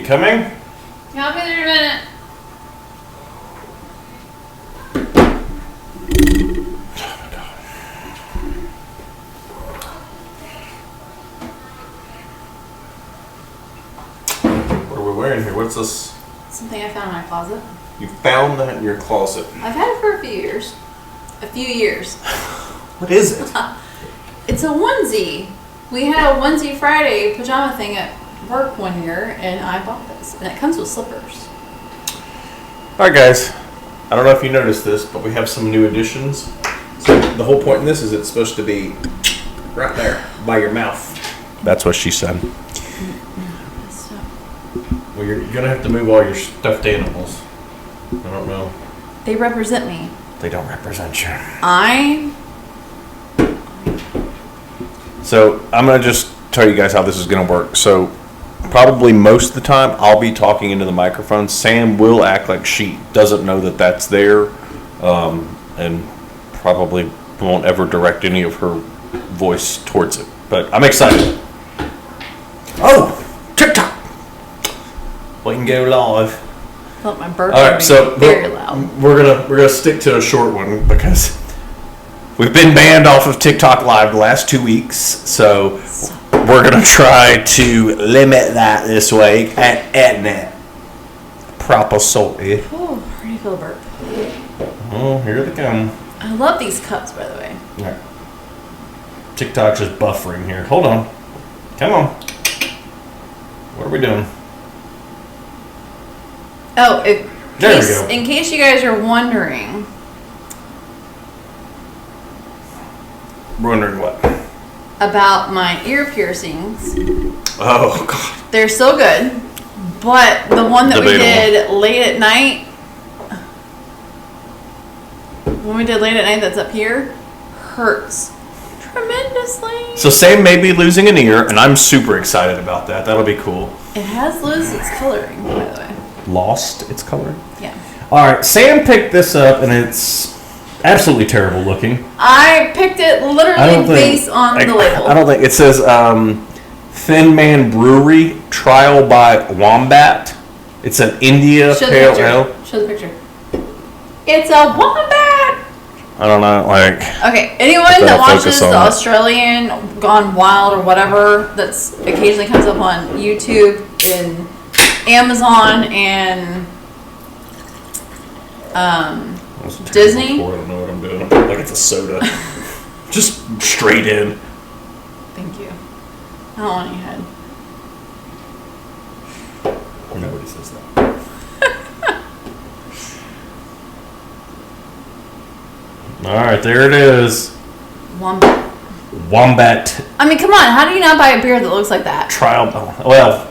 coming? Yeah, I'll be there in a minute. What are we wearing here? What's this? Something I found in my closet. You found that in your closet. I've had it for a few years. What is it? It's a onesie. We had a onesie Friday pajama thing at work one year, and I bought this. And it comes with slippers. Alright guys, I don't know if you noticed this, but we have some new additions. So the whole point in this is it's supposed to be right there, by your mouth. That's what she said. Well, you're going to have to move all your stuffed animals. I don't know. They represent me. They don't represent you. So I'm going to just tell you guys how this is going to work. So probably most of the time I'll be talking into the microphone. Sam will act like she doesn't know that that's there, and probably won't ever direct any of her voice towards it. But I'm excited. Oh, TikTok! We can go live. I felt my burp. All right, so very loud. We're gonna stick to a short one because we've been banned off of TikTok Live the last 2 weeks. So we're gonna try to limit that this week and that proper salty. Oh, ready to feel a burp. Oh, here they come. I love these cups, by the way. All right. TikTok's just buffering here. Hold on. Come on. What are we doing? Oh, There we go. in case you guys are wondering. Wondering what? About my ear piercings. Oh, God. They're so good. But the one that we Debatable. did late at night, that's up here, hurts tremendously. So Sam may be losing an ear, and I'm super excited about that. That'll be cool. It has lost its coloring, by the way. Lost its coloring? Yeah. All right, Sam picked this up, and it's absolutely terrible looking. I picked it literally based on the label. I don't think it says Thin Man Brewery Trial by Wombat. It's an India Pale Ale. Show the picture. It's a wombat. I don't know, like. Okay, anyone that watches the Australian Gone Wild or whatever that's occasionally comes up on YouTube and Amazon and Disney. I don't know what I'm doing. Like it's a soda. Just straight in. Thank you. I don't want any head. Nobody says that. All right, there it is. Wombat. I mean, come on. How do you not buy a beer that looks like that? Trial. Well,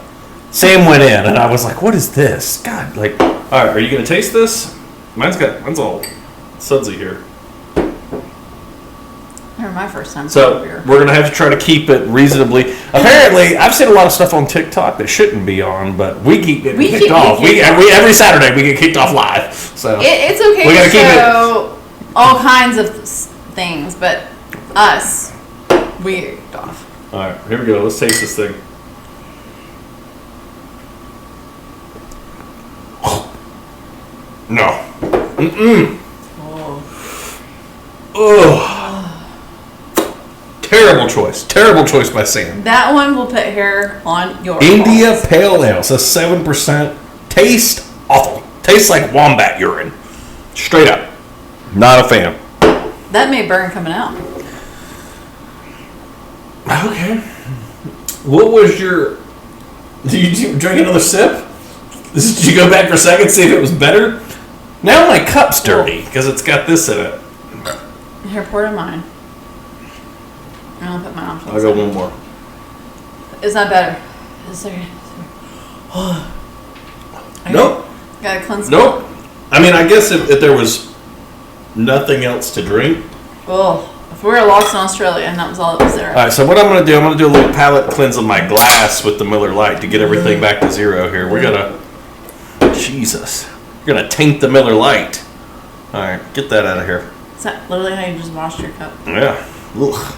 Sam went in, and I was like, "What is this?" God, like. All right, are you gonna taste this? Mine's all sudsy here. Or my first time. So we're gonna have to try to keep it reasonably. Apparently, I've seen a lot of stuff on TikTok that shouldn't be on, but we keep getting kicked off. We every Saturday we get kicked off live. So it's okay we gotta to keep show all kinds of things, but us, we get kicked off. All right, here we go. Let's taste this thing. No. Oh. Terrible choice. Terrible choice by Sam. That one will put hair on your India balls. Pale Ale. So 7%. Taste awful. Tastes like wombat urine. Straight up. Not a fan. That may burn coming out. Okay. What was your... Did you drink another sip? Did you go back for a second, see if it was better? Now my cup's dirty because it's got this in it. Here, pour it in mine. And I'll put mine on. I'll go one more. It's not better. It's okay. Nope. Gotta cleanse. Nope. I mean, I guess if there was nothing else to drink. Well, if we were lost in Australia and that was all that was there. All right, so what I'm going to do, I'm going to do a little palate cleanse of my glass with the Miller Lite to get everything back to zero here. We're going to... Jesus. We're going to taint the Miller Lite. All right, get that out of here. Is that literally how you just washed your cup? Yeah. Ugh.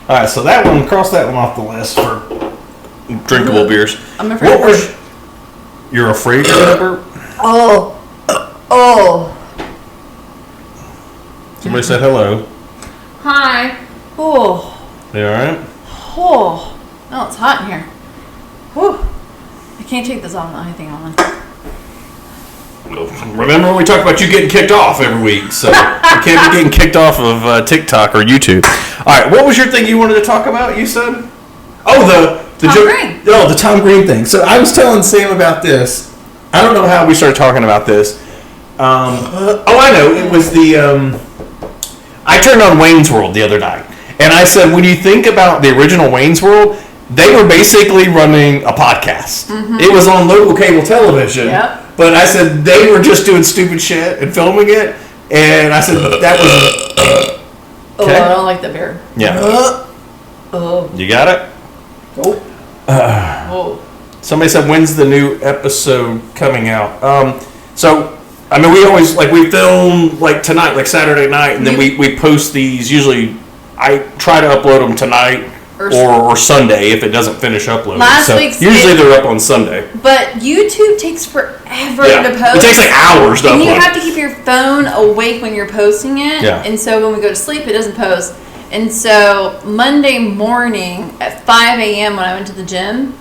All right, so that one, cross that one off the list for drinkable beers. I'm afraid. You're afraid you're gonna burp? Oh. Somebody said hello. Hi. Oh. You alright? Oh. Oh, it's hot in here. Whew. I can't take this off without anything on. Remember when we talked about you getting kicked off every week? So you can't be getting kicked off of TikTok or YouTube. All right, what was your thing you wanted to talk about? You said, the Tom Green. Oh, the Tom Green thing. So I was telling Sam about this. I don't know how we started talking about this. I know it was the. I turned on Wayne's World the other night, and I said, when you think about the original Wayne's World, they were basically running a podcast. Mm-hmm. It was on local cable television. Yep. But I said they were just doing stupid shit and filming it, and I said that was. Okay. I don't like the beer. Yeah. You got it. Somebody said, when's the new episode coming out? So I mean, we always we film tonight, Saturday night, and then we post these. Usually, I try to upload them tonight. Or Sunday if it doesn't finish uploading. Usually they're up on Sunday. But YouTube takes forever to post. It takes hours to upload. And you have to keep your phone awake when you're posting it. Yeah. And so when we go to sleep, it doesn't post. And so Monday morning at 5 a.m. when I went to the gym,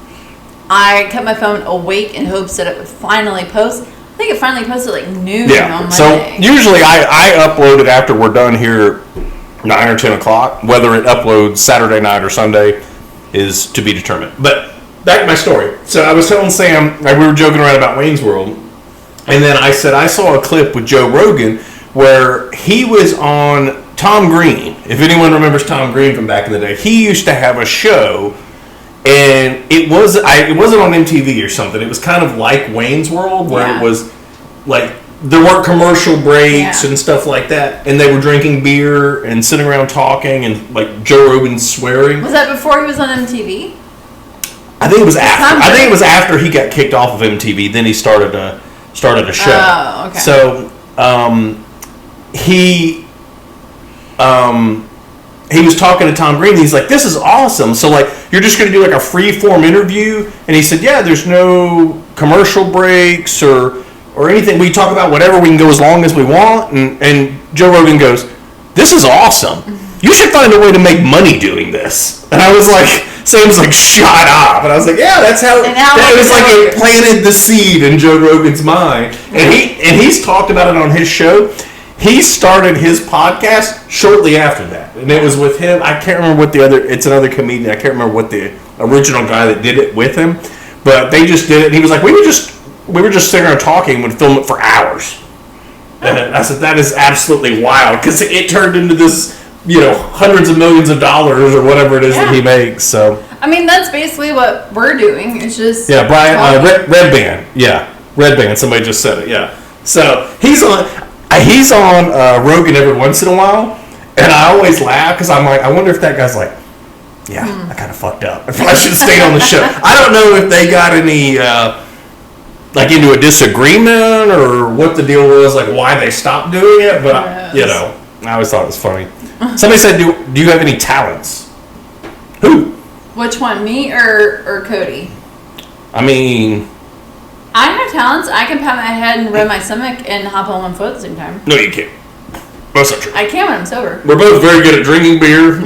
I kept my phone awake in hopes that it would finally post. I think it finally posted noon on Monday. So usually I upload it after we're done here. 9 or 10 o'clock. Whether it uploads Saturday night or Sunday is to be determined. But back to my story. So I was telling Sam, we were joking around about Wayne's World, and then I said I saw a clip with Joe Rogan where he was on Tom Green. If anyone remembers Tom Green from back in the day, he used to have a show, and it wasn't on MTV or something. It was kind of like Wayne's World, where it was there weren't commercial breaks and stuff like that, and they were drinking beer and sitting around talking and Joe Rogan swearing. Was that before he was on MTV? I think it was after. I think it was after he got kicked off of MTV. Then he started a show. Oh, okay. So he was talking to Tom Green. And he's like, "This is awesome." So you're just going to do a free form interview, and he said, "Yeah, there's no commercial breaks or anything. We talk about whatever. We can go as long as we want." And Joe Rogan goes, "This is awesome. You should find a way to make money doing this." And I was like, Sam's shut up. And I was like, yeah, that's how. It was it planted the seed in Joe Rogan's mind. And he's talked about it on his show. He started his podcast shortly after that, and it was with him. I can't remember what it's another comedian. I can't remember what the original guy that did it with him, but they just did it. And he was like, we were just sitting there talking, would film it for hours. And I said, that is absolutely wild, because it turned into this, hundreds of millions of dollars or whatever it is that he makes. So I mean, that's basically what we're doing. It's just Brian Red Band. Yeah, Red Band. Somebody just said it. Yeah. So he's on Rogan every once in a while, and I always laugh because I'm like, I wonder if that guy's I kind of fucked up. If I should stay on the show. I don't know if they got any. Into a disagreement or what the deal was, why they stopped doing it, but I always thought it was funny. Somebody said, do you have any talents? Who? Which one, me or Cody? I mean, I have talents. I can pat my head and rub my stomach and hop on one foot at the same time. No, you can't. That's not true. I can when I'm sober. We're both very good at drinking beer.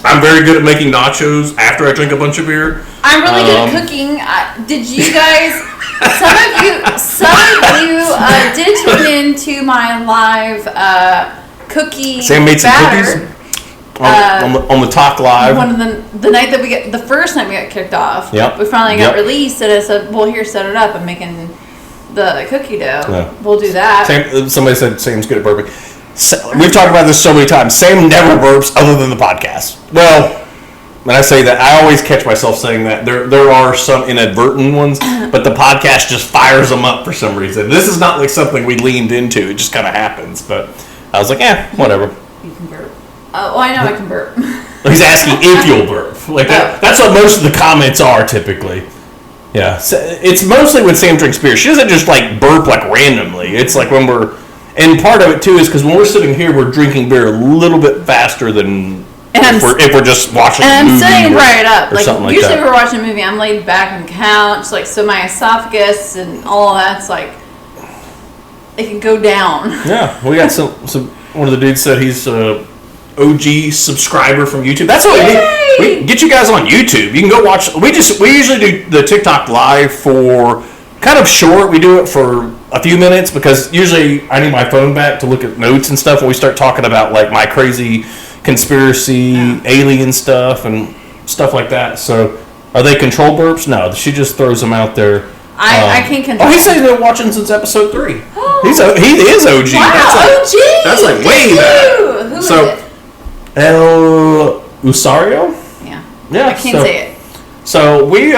I'm very good at making nachos after I drink a bunch of beer. I'm really good at cooking. Did you guys? Some of you did tune into my live cookie. Sam made some cookies on the Talk Live. One of the night that the first night we got kicked off. Yep. We finally got released, and I said, "Well, here, set it up. I'm making the cookie dough. Yeah. We'll do that." Somebody said Sam's good at burping. We've talked about this so many times. Sam never burps other than the podcast. Well, when I say that, I always catch myself saying that. There are some inadvertent ones, but the podcast just fires them up for some reason. This is not something we leaned into. It just kind of happens. But I was like, whatever. You can burp. Oh, I know I can burp. He's asking if you'll burp. That's what most of the comments are typically. Yeah, so it's mostly when Sam drinks beer. She doesn't just burp randomly. It's when we're, and part of it too is because when we're sitting here, we're drinking beer a little bit faster than And if we're just watching and a movie I'm sitting right up. Like, something like usually that. we're watching a movie, I'm laid back on the couch, like, so my esophagus and all that's like, it can go down. Yeah, we got some. One of the dudes said he's a OG subscriber from YouTube. That's what we get you guys on YouTube. You can go watch. We usually do the TikTok live for kind of short. We do it for a few minutes because usually I need my phone back to look at notes and stuff when we start talking about like my crazy conspiracy alien stuff and stuff like that. So are they controlled burps? No, she just throws them out there. I can't control. Oh, he said he's been watching since episode 3. He is OG. Wow, OG. That's like way back. Who is it? El Usario. Yeah. I can't say it. So we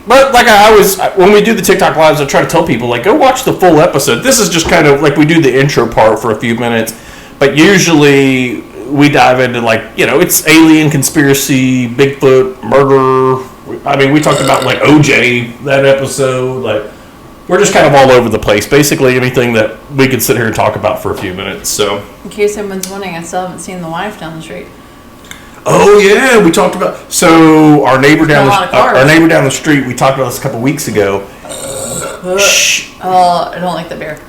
but like I always, when we do the TikTok lives, I try to tell people, like, go watch the full episode. This is just kind of like we do the intro part for a few minutes, but usually we dive into, like, you know, it's alien, conspiracy, Bigfoot, murder. I mean, we talked about like OJ that episode. Like, we're just kind of all over the place. Basically, anything that we could sit here and talk about for a few minutes. So, in case anyone's wondering, I still haven't seen the wife down the street. Oh yeah, we talked about our neighbor down the street. We talked about this a couple weeks ago. Shh. Oh, I don't like the bear.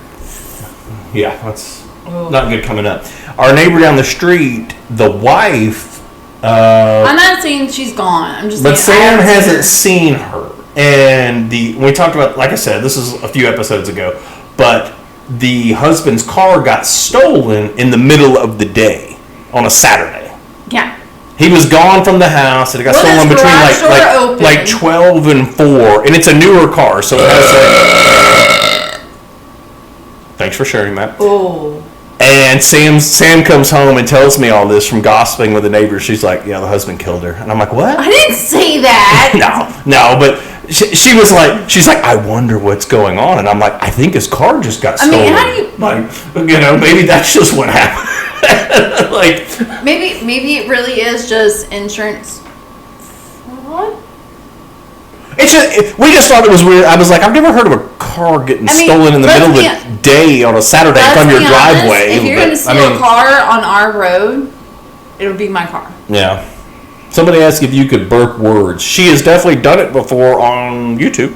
Yeah, that's not good coming up. Our neighbor down the street, the wife. I'm not saying she's gone. I'm just. But Sam hasn't seen her, and we talked about. Like I said, this is a few episodes ago, but the husband's car got stolen in the middle of the day on a Saturday. Yeah. He was gone from the house, and it got stolen between like 12 and 4, and it's a newer car, so it has Thanks for sharing that. Oh. And Sam comes home and tells me all this from gossiping with the neighbors. She's like, yeah, the husband killed her. And I'm like, what? I didn't say that. No, but she was like, she's like, I wonder what's going on. And I'm like, I think his car just got stolen. I mean, how do you... Like, you know, maybe that's just what happened. Like, maybe it really is just insurance fraud. It's just, we just thought it was weird. I was like, I've never heard of a car getting stolen in the middle of the day on a Saturday from your driveway. If you're going to steal a car on our road, it would be my car. Yeah. Somebody asked if you could burp words. She has definitely done it before on YouTube.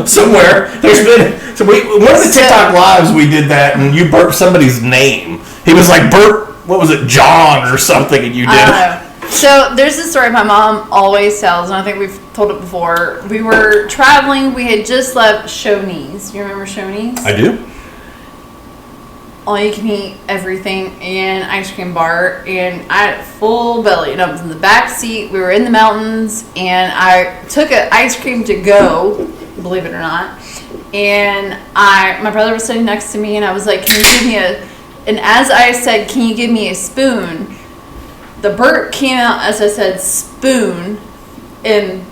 Somewhere. There's been one of the TikTok lives we did that, and you burped somebody's name. He was like, burp, what was it, John or something, and you did it. So there's this story my mom always tells, and I think we've told it before. We were traveling. We had just left Shoney's. You remember Shoney's? I do. All you can eat everything and ice cream bar, and I had a full belly. And I was in the back seat. We were in the mountains, and I took an ice cream to go, believe it or not. And my brother was sitting next to me, and I was like, "Can you give me a?" And as I said, "Can you give me a spoon?" The burp came out as I said spoon, and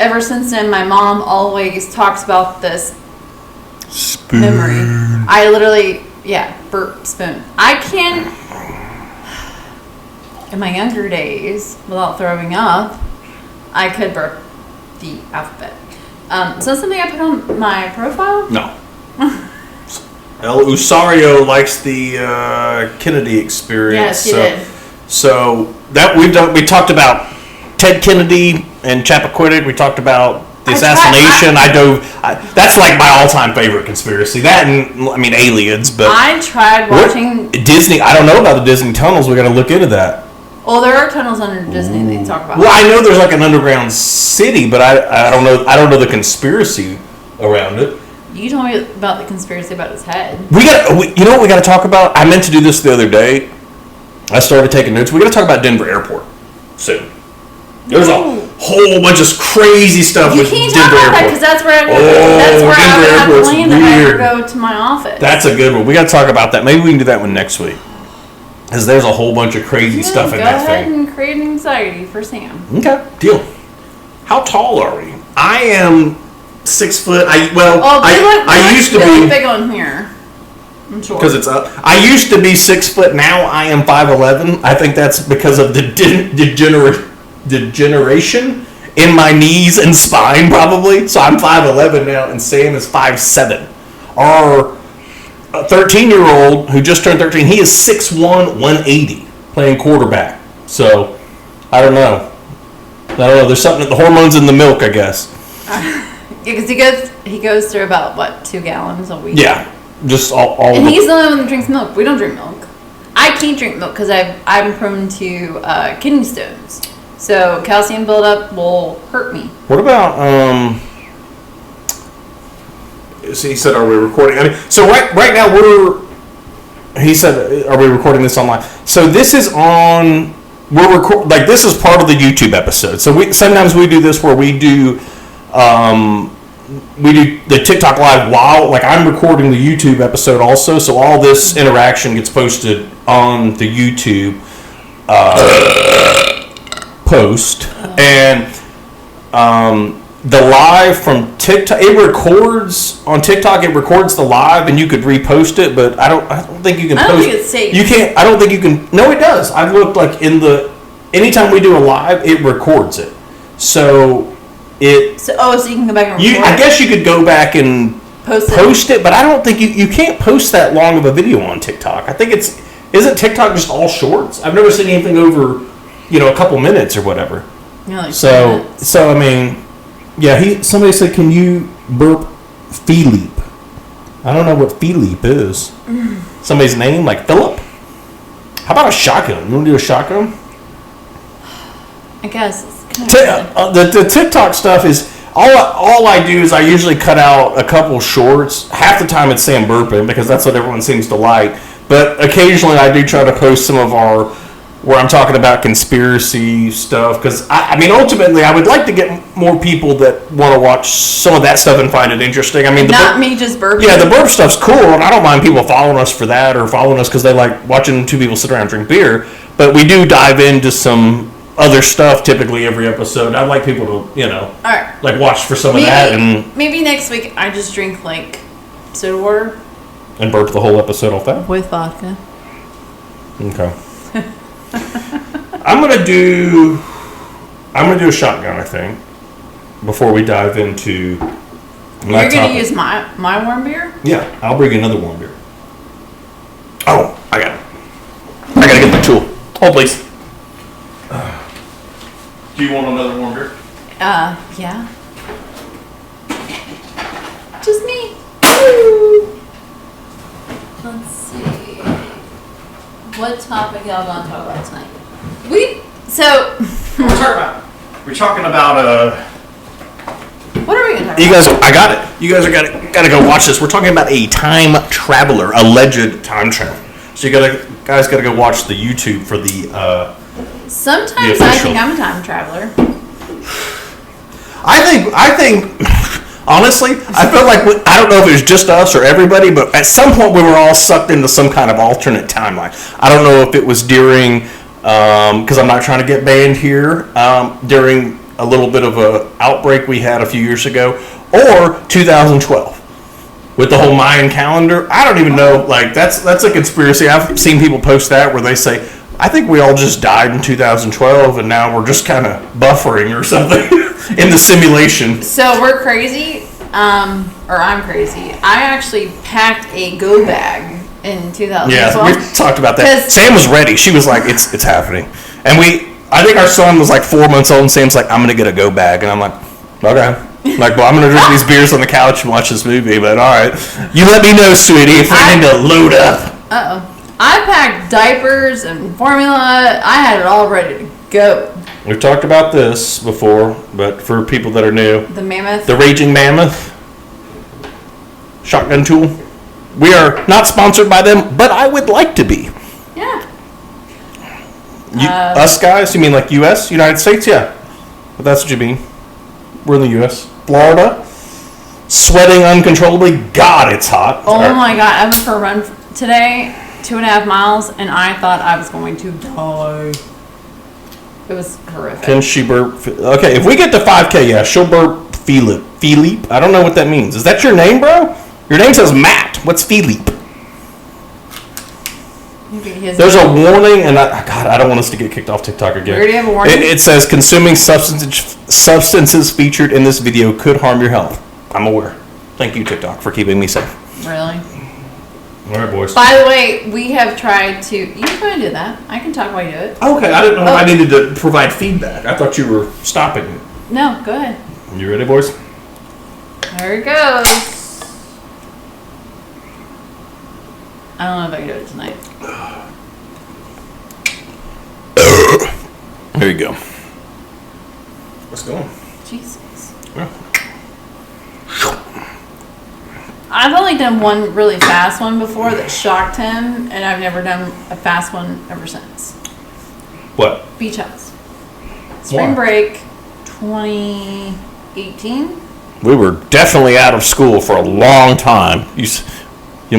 ever since then, my mom always talks about this spoon memory. I literally, burp spoon. I can, in my younger days, without throwing up, I could burp the alphabet. Is that something I put on my profile? No. El Usario likes the Kennedy experience. Yes, he did. So that we talked about Ted Kennedy and Chappaquiddick. We talked about the assassination. That's like my all-time favorite conspiracy. That and I mean aliens. But I tried watching Disney. I don't know about the Disney tunnels. We got to look into that. Well, there are tunnels under Disney they talk about. Well, I know there's like an underground city, but I don't know. I don't know the conspiracy around it. You told me about the conspiracy about his head. You know what we got to talk about? I meant to do this the other day. I started taking notes. We got to talk about Denver Airport soon. There's a whole bunch of crazy stuff with Denver Airport. You can't talk about that because that's where I have to land if I go to my office. That's a good one. We got to talk about that. Maybe we can do that one next week. Because there's a whole bunch of crazy stuff in that thing. Go ahead and create anxiety for Sam. Okay, deal. How tall are we? I am 6 foot. I used to be big on here. I'm sure. Because it's up. I used to be 6 foot. Now I am 5'11". I think that's because of the degeneration in my knees and spine, probably. So I'm 5'11" now, and Sam is 5'7". Our 13-year-old who just turned 13, he is 6'1", 180, playing quarterback So, I don't know. There's something, the hormones in the milk, I guess. Because he goes through about, what, 2 gallons a week? Yeah. Just all and he's the only one that drinks milk. We don't drink milk. I can't drink milk because I'm prone to kidney stones. So calcium buildup will hurt me. What about, so he said, are we recording? I mean, so right now he said, are we recording this online? So this is on, this is part of the YouTube episode. So sometimes we do this where we do the TikTok live while, like, I'm recording the YouTube episode also, so all this interaction gets posted on the YouTube post, and the live from TikTok, it records on TikTok. It records the live, and you could repost it, but I don't think you can. I don't think it's safe. You can't. I don't think you can. No, it does. I've looked, like, anytime we do a live, it records it, so. So you can go back and record I guess you could go back and post it, but I don't think you can't post that long of a video on TikTok. I think isn't TikTok just all shorts? I've never seen anything over, a couple minutes or whatever. Yeah, like so I mean, yeah. Somebody said, can you burp Philippe? I don't know what Philippe is. Somebody's name, like Philip. How about a shotgun? You want to do a shotgun? I guess. The TikTok stuff is all I do is I usually cut out a couple shorts. Half the time it's Sam burping because that's what everyone seems to like. But occasionally I do try to post some of where I'm talking about conspiracy stuff, because I mean, ultimately I would like to get more people that want to watch some of that stuff and find it interesting. I mean, me just burping. Yeah, the burp stuff's cool, and I don't mind people following us for that, or following us because they like watching two people sit around and drink beer. But we do dive into some other stuff typically every episode. I'd like people to, all right, like, watch for some of that, and maybe next week I just drink, like, soda water and burp the whole episode off that with vodka. Okay. I'm gonna do a shotgun, I think, before we dive into my You're gonna topic. use my warm beer? Yeah, I'll bring another warm beer. Oh, I got it. I gotta get the tool. Hold, please. Do you want another warm beer? Yeah. Just me. Woo. Let's see. What topic y'all gonna talk about tonight? We're talking about what are we gonna talk you about? guys, I got it. You guys are gotta go watch this. We're talking about a time traveler, alleged time traveler. So you guys gotta go watch the YouTube for the Sometimes I think I'm a time traveler. I think honestly, I feel like I don't know if it was just us or everybody, but at some point we were all sucked into some kind of alternate timeline. I don't know if it was during, because I'm not trying to get banned here, during a little bit of a outbreak we had a few years ago, or 2012 with the whole Mayan calendar. I don't even know. Like, that's a conspiracy. I've seen people post that where they say, I think we all just died in 2012 and now we're just kind of buffering or something in the simulation. So we're crazy, or I'm crazy. I actually packed a go bag in 2012. Yeah, we talked about that. Sam was ready. She was like, it's happening. And I think our son was like 4 months old, and Sam's like, I'm going to get a go bag. And I'm like, okay. Like, well, I'm going to drink these beers on the couch and watch this movie, but all right. You let me know, sweetie, if I need to load up. Uh-oh. I packed diapers and formula. I had it all ready to go. We've talked about this before, but for people that are new. The mammoth. The Raging Mammoth shotgun tool. We are not sponsored by them, but I would like to be. Yeah. Us guys? You mean like U.S., United States? Yeah. But that's what you mean. We're in the U.S. Florida. Sweating uncontrollably. God, it's hot. Oh my God. I went for a run today, 2.5 miles, and I thought I was going to die. It was horrific. Can she burp? Okay, if we get to 5K, yeah, she'll burp Philippe. Philippe? I don't know what that means. Is that your name, bro? Your name says Matt. What's Philippe? There's a warning, and I don't want us to get kicked off TikTok again. We already have a warning? It says consuming substances featured in this video could harm your health. I'm aware. Thank you, TikTok, for keeping me safe. Really? All right, boys. By the way, we have tried to. You can go ahead and do that. I can talk while you do it. Okay, I didn't know I needed to provide feedback. I thought you were stopping it. No, go ahead. You ready, boys? There it goes. I don't know if I can do it tonight. There you go. Let's go. Jesus. Yeah. I've only done one really fast one before that shocked him, and I've never done a fast one ever since. What? Beach house. Spring break 2018. We were definitely out of school for a long time. You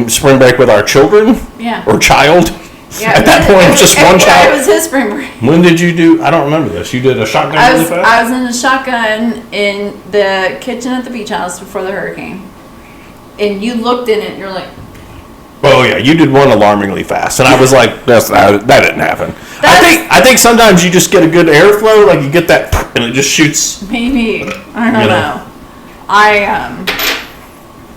spring break with our children? Yeah. Or child? Yeah, At that point, it was just one child. It was his spring break. When did you do? I don't remember this. You did a shotgun really fast? I was in a shotgun in the kitchen at the beach house before the hurricane. And you looked in it and you're like... Oh, yeah. You did one alarmingly fast. And I was like, that didn't happen. I think sometimes you just get a good airflow. Like, you get that, and it just shoots. Maybe. I don't know. I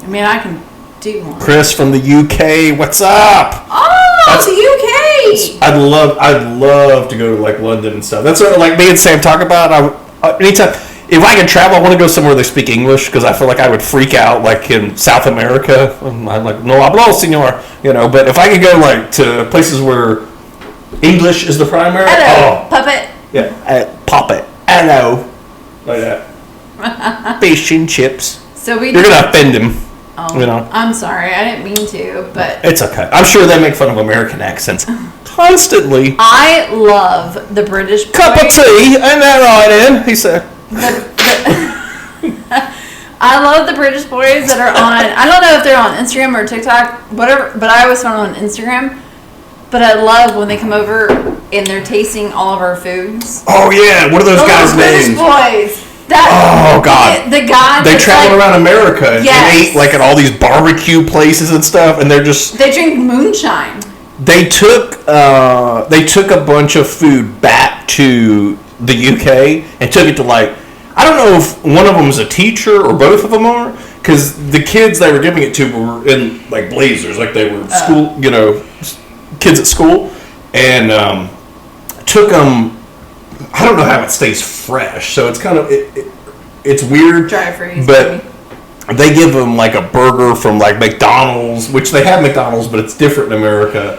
mean, I can do one. Chris from the UK, what's up? Oh, the UK! I'd love to go to, like, London and stuff. That's what, like, me and Sam talk about. Anytime... If I can travel, I want to go somewhere they speak English because I feel like I would freak out, like in South America. I'm like, no hablo, senor, But if I could go like to places where English is the primary, Hello, puppet. Yeah, puppet. Hello, like that. Fish and chips. So you're gonna offend him. Oh, I'm sorry, I didn't mean to, but it's okay. I'm sure they make fun of American accents constantly. I love the British boys. Cup of tea, ain't that right, Ian? He said. I love the British boys that are on. I don't know if they're on Instagram or TikTok, whatever. But I always found on Instagram. But I love when they come over and they're tasting all of our foods. Oh yeah, what are those guys' names? British boys. Oh God, the guy. They travel around America and eat like at all these barbecue places and stuff, and they drink moonshine. They took a bunch of food back to the UK and took it to like, I don't know if one of them is a teacher or both of them are, because the kids they were giving it to were in like blazers, like they were school, kids at school, and took them. I don't know how it stays fresh, so it's kind of it's weird. Dry freeze, but they give them like a burger from like McDonald's, which they have McDonald's, but it's different in America.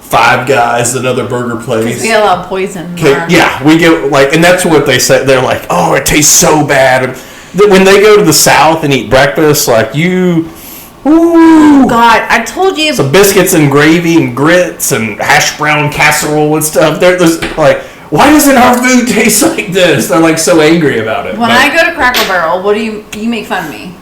Five Guys, another burger place. Because we allow poison. Yeah, we get like, and that's what they say. They're like, oh, it tastes so bad. And when they go to the South and eat breakfast, like ooh, God, I told you. Some biscuits and gravy and grits and hash brown casserole and stuff. There's like, why doesn't our food taste like this? They're like so angry about it. When I go to Cracker Barrel, what do you make fun of me?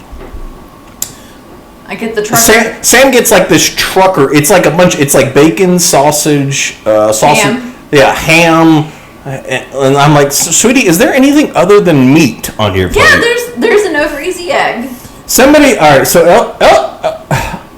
I get the trucker. Sam gets like this trucker. It's like it's like bacon, sausage, ham. Yeah, ham. And I'm like, sweetie, is there anything other than meat on your plate? Yeah, there's an over easy egg. Somebody, all right. So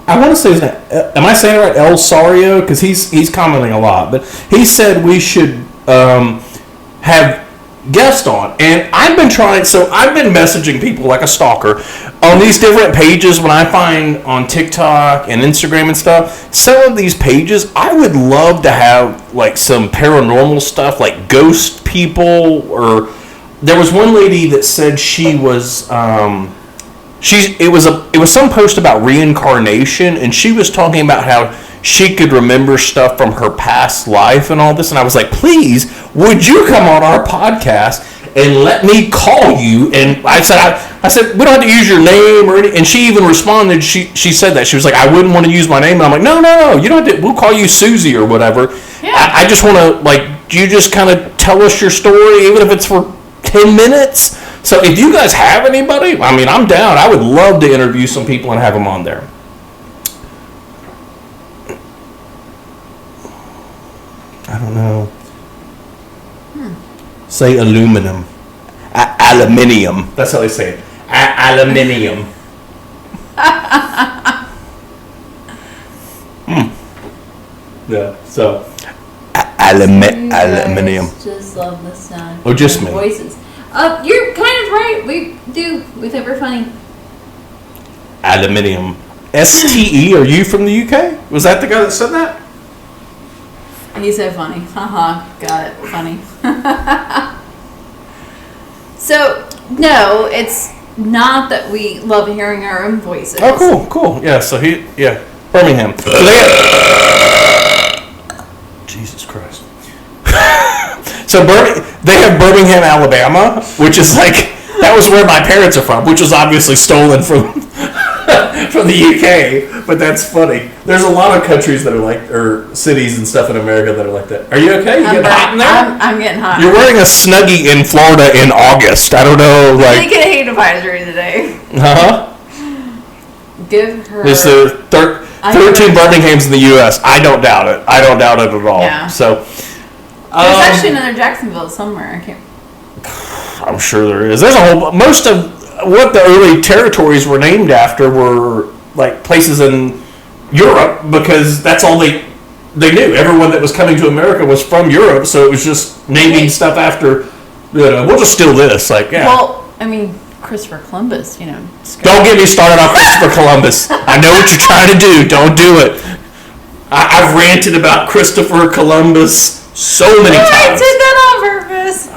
I want to say his name. Am I saying it right? El Sario, because he's commenting a lot. But he said we should have guest on, and I've been messaging people like a stalker on these different pages when I find on TikTok and Instagram and stuff. Some of these pages I would love to have like some paranormal stuff, like ghost people, or there was one lady that said she was it was some post about reincarnation, and she was talking about how she could remember stuff from her past life and all this, and I was like, please, would you come on our podcast and let me call you? And I said, we don't have to use your name or anything. And she even responded, she said that. She was like, I wouldn't want to use my name. And I'm like, no, you don't have to, we'll call you Susie or whatever. Yeah. I just want to, like, you just kind of tell us your story, even if it's for 10 minutes. So if you guys have anybody, I mean, I'm down. I would love to interview some people and have them on there. I don't know. Say aluminum. Aluminium. That's how they say it. Aluminium. Yeah, so. Aluminium. Just love the sound. Oh, just me. Voices. You're kind of right. We do. We think we're funny. Aluminium. STE, are you from the UK? Was that the guy that said that? He's so funny. Haha, got it. Funny. So, no, it's not that we love hearing our own voices. Oh, cool. Yeah, so Birmingham. So Jesus Christ. So they have Birmingham, Alabama, which is like, that was where my parents are from, which was obviously stolen from from the UK, but that's funny. There's a lot of countries that are like, or cities and stuff in America that are like that. Are you okay? You getting hot in there? I'm getting hot. You're wearing a Snuggie in Florida in August. I don't know, They get a hate advisory today. Give her... There's the 13 Birminghams in the U.S. I don't doubt it. I don't doubt it at all. Yeah. So... There's actually another Jacksonville somewhere. I can't... I'm sure there is. There's a whole... Most of what the early territories were named after were like places in Europe, because that's all they knew. Everyone that was coming to America was from Europe, so it was just naming stuff after, we'll just steal this. Like, yeah. Well, I mean, Christopher Columbus, Don't get me started on Christopher Columbus. I know what you're trying to do. Don't do it. I've ranted about Christopher Columbus so many times. I did that on purpose.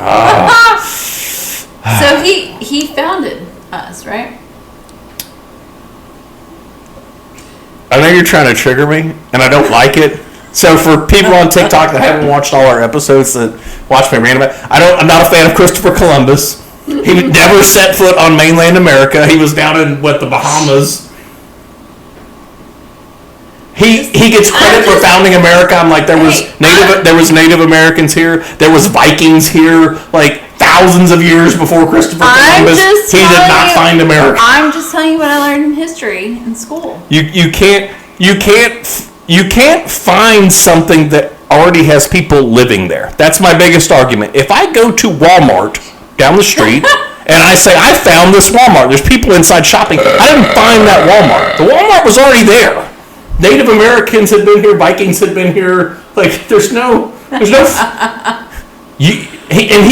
So he founded us, right? I know you're trying to trigger me, and I don't like it. So for people on TikTok that haven't watched all our episodes that watch me rant about, I'm not a fan of Christopher Columbus. He never set foot on mainland America. He was down in the Bahamas. He gets credit for founding America. I'm like, there was Native Americans here. There was Vikings here, like thousands of years before Christopher Columbus. He did not find America. I'm just telling you what I learned in history in school. You can't find something that already has people living there. That's my biggest argument. If I go to Walmart down the street and I say, I found this Walmart, there's people inside shopping, I didn't find that Walmart. The Walmart was already there. Native Americans had been here, Vikings had been here. Like, he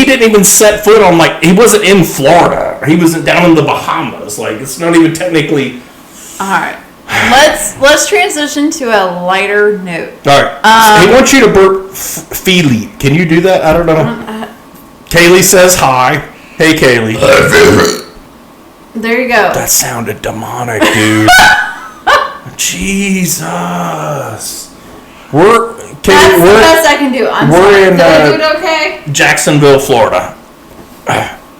didn't even set foot on, he wasn't in Florida. He wasn't down in the Bahamas. Like, it's not even technically. All right. Let's transition to a lighter note. All right. He wants you to burp Feely. Can you do that? I don't know. Kaylee says hi. Hey, Kaylee. There you go. That sounded demonic, dude. Jesus. That's the best I can do. I'm sorry. Did I do it okay? Jacksonville, Florida.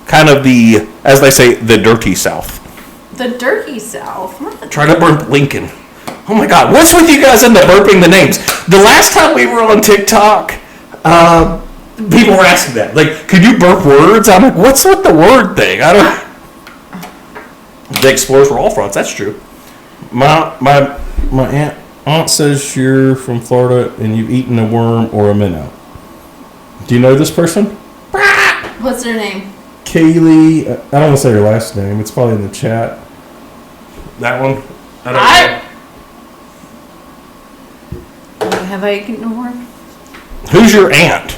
Kind of as they say, the dirty South. The dirty South? Try to burp Lincoln. Oh my God. What's with you guys into burping the names? The last time we were on TikTok, people were asking that. Like, could you burp words? I'm like, what's with the word thing? I don't. The explorers were all fronts. That's true. My aunt says you're from Florida and you've eaten a worm or a minnow. Do you know this person? What's their name? Kaylee. I don't want to say her last name. It's probably in the chat. That one? I don't know. Have I eaten a worm? Who's your aunt?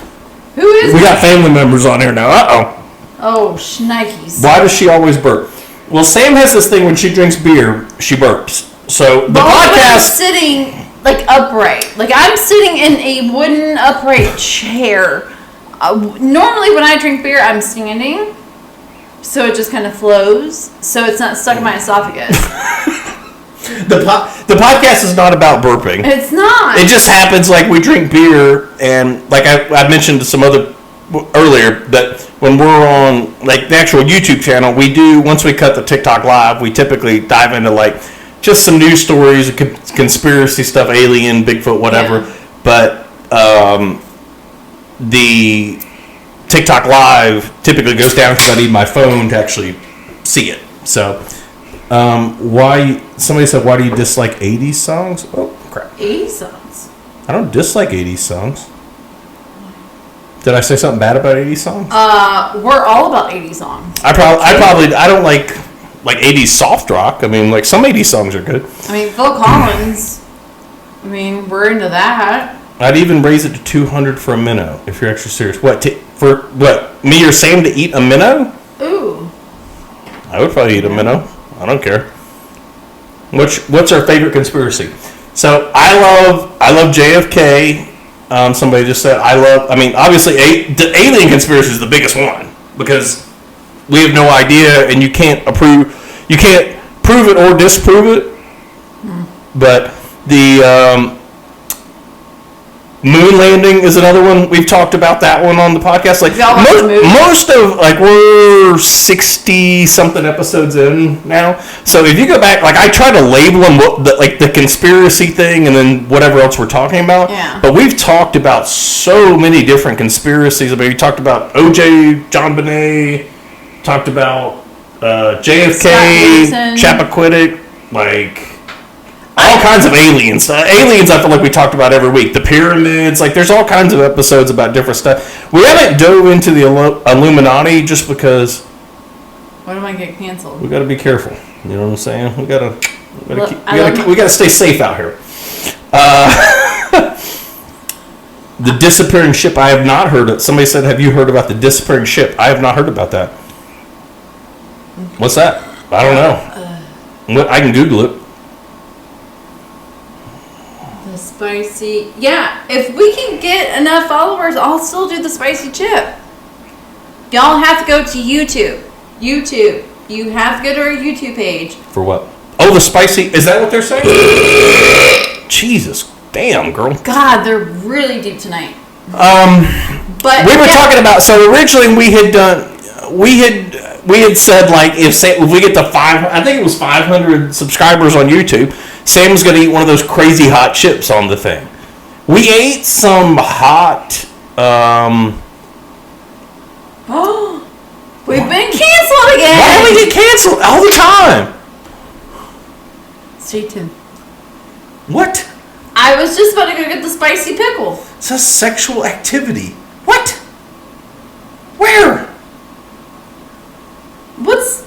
Who is We got family members on here now. Uh-oh. Oh, shnikes. Why does she always burp? Well, Sam has this thing when she drinks beer, she burps. So the podcast... I'm sitting, upright. I'm sitting in a wooden upright chair. Normally when I drink beer, I'm standing. So it just kind of flows. So it's not stuck in my esophagus. The podcast is not about burping. It's not. It just happens we drink beer, and I mentioned to some other earlier that when we're on the actual YouTube channel, we do, once we cut the TikTok live, we typically dive into just some news stories, conspiracy stuff, alien, Bigfoot, whatever. Yeah. But the TikTok live typically goes down because I need my phone to actually see it. So somebody said, why do you dislike 80s songs? Oh, crap. 80s songs? I don't dislike 80s songs. Did I say something bad about 80s songs? We're all about 80s songs. I don't like 80s soft rock. I mean, some 80s songs are good. I mean, Phil Collins. We're into that. I'd even raise it to 200 for a minnow if you're extra serious. Me or Sam to eat a minnow? Ooh. I would probably eat a minnow. I don't care. What's our favorite conspiracy? So I love JFK. Somebody just said obviously the alien conspiracy is the biggest one because we have no idea and you can't prove it or disprove it. But the moon landing is another one. We've talked about that one on the podcast. Like most of we're 60 something episodes in now. So if you go back, I try to label them the conspiracy thing and then whatever else we're talking about. Yeah. But we've talked about so many different conspiracies. I mean, we talked about OJ, John Bonet, talked about JFK, Chappaquiddick, all kinds of aliens. Aliens, I feel like we talked about every week. The pyramids, there's all kinds of episodes about different stuff. We haven't dove into the Illuminati just because. What am I get canceled? We got to be careful. You know what I'm saying? We got to stay safe out here. The disappearing ship. I have not heard it. Somebody said, "Have you heard about the disappearing ship?" I have not heard about that. What's that? I don't know. I can Google it. The spicy. Yeah, if we can get enough followers, I'll still do the spicy chip. Y'all have to go to YouTube. You have to go to our YouTube page. For what? Oh, the spicy. Is that what they're saying? Jesus. Damn, girl. God, they're really deep tonight. But we were talking about. So originally we had said if we get to 500 subscribers on YouTube, Sam was going to eat one of those crazy hot chips on the thing. We ate some hot. Oh, we've been canceled again. Why do we get canceled all the time? Stay tuned. What? I was just about to go get the spicy pickle. It's a sexual activity. What? Where? What's